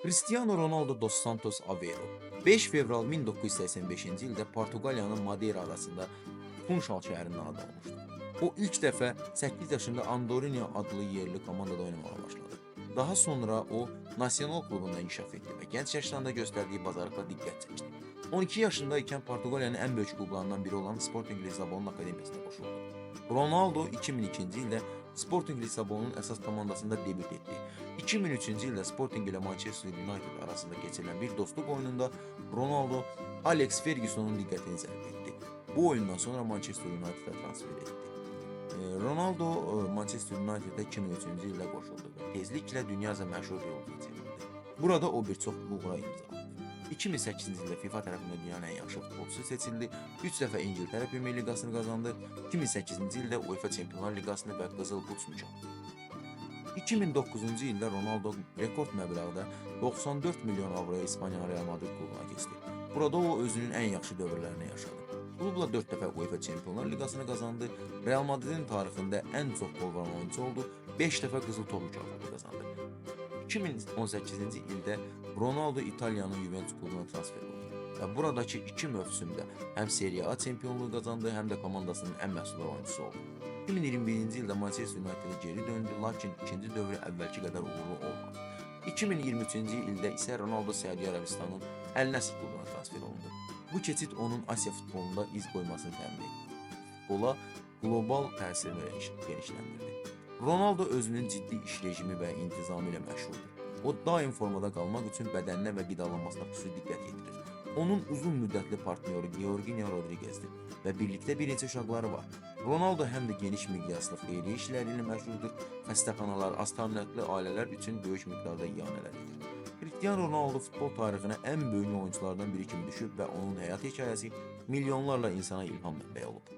Cristiano Ronaldo dos Santos Aveiro 5 fevral 1985-ci ildə Portuqaliyanın Madeira adasında Funchal şəhərində anadan olmuşdu. O ilk dəfə 8 yaşında Andorinha adlı yerli komandada oynamağa başladı. Daha sonra o Nacional klubunda inkişaf etdi və gənc yaşlarında göstərdiyi bacarıqla diqqət çəkdi. 12 yaşında ikən Portuqaliyanın ən böyük klublarından biri olan Sporting Lisabonun akademiyasına qoşuldu. Ronaldo 2002-ci ildə Sporting Lisabonun əsas komandasında debüt etdi. 2003-cü ildə Sporting ilə Manchester United arasında keçirilən bir dostluq oyununda Ronaldo Alex Fergusonun diqqətini cəlb etdi. Bu oyundan sonra Manchester United'a transfer etdi. Ronaldo Manchester United'a 2003-cü ildə qoşuldu və tezliklə dünyaca məşhur bir oyuncu çevrildi. Burada o bir çox uğura imza atdı. 2008-ci ildə FIFA tərəfindən dünyanın ən yaxşı futbolçusu seçildi. 3 dəfə İngiltərə Premyer Liqasını qazandı. 2008-ci ildə UEFA Çempionlar Liqasını və Qızıl Qutsunu çaldı. 2009-cu ildə Ronaldo rekord məbləğdə 94 milyon avroya İspaniyanın Real Madrid klubuna keçdi. Burada o özünün ən yaxşı dövrlərini yaşadı. Klubla 4 dəfə UEFA Çempionlar Liqasını qazandı. Real Madridin tarixində ən çox gol vuran oyuncu oldu. 5 dəfə qızıl top mükafatı qazandı. 2018-ci ildə Ronaldo İtaliyanın Juventus klubuna transfer oldu və buradakı 2 mövsümdə həm Serie A çempionluğu qazandı, həm də komandasının ən məhsuldar oyuncusu oldu. 2021-ci ildə Manchester United-ə geri döndü, lakin ikinci dövrü əvvəlki qədər uğurlu olmadı. 2023-cü ildə isə Ronaldo Səudiyyə Ərəbistanının Əl-Nəsr klubuna transfer olundu. Bu keçid onun Asiya futbolunda iz qoymasını təmin etdi. Futbola qlobal təsirini genişləndirdi. Ronaldo özünün ciddi iş rejimi və intizamı ilə məşhurdur. O daim formada qalmaq üçün bədəninə və qidalanmasına xüsusi diqqət yetirir. Onun uzun müddətli partnyoru Georginio Rodriguez'dir və birlikdə bir neçə uşaqları var. Ronaldo həm də geniş miqyaslı xeyriyyə işləri ilə məşhurdur. Xəstəxanalar, az təminatlı ailələr üçün böyük miqdarda iyanələr edir. Cristiano Ronaldo futbol tarixinə ən böyük oyunculardan biri kimi düşüb və onun həyat hekayəsi milyonlarla insana ilham mənbəyi olub.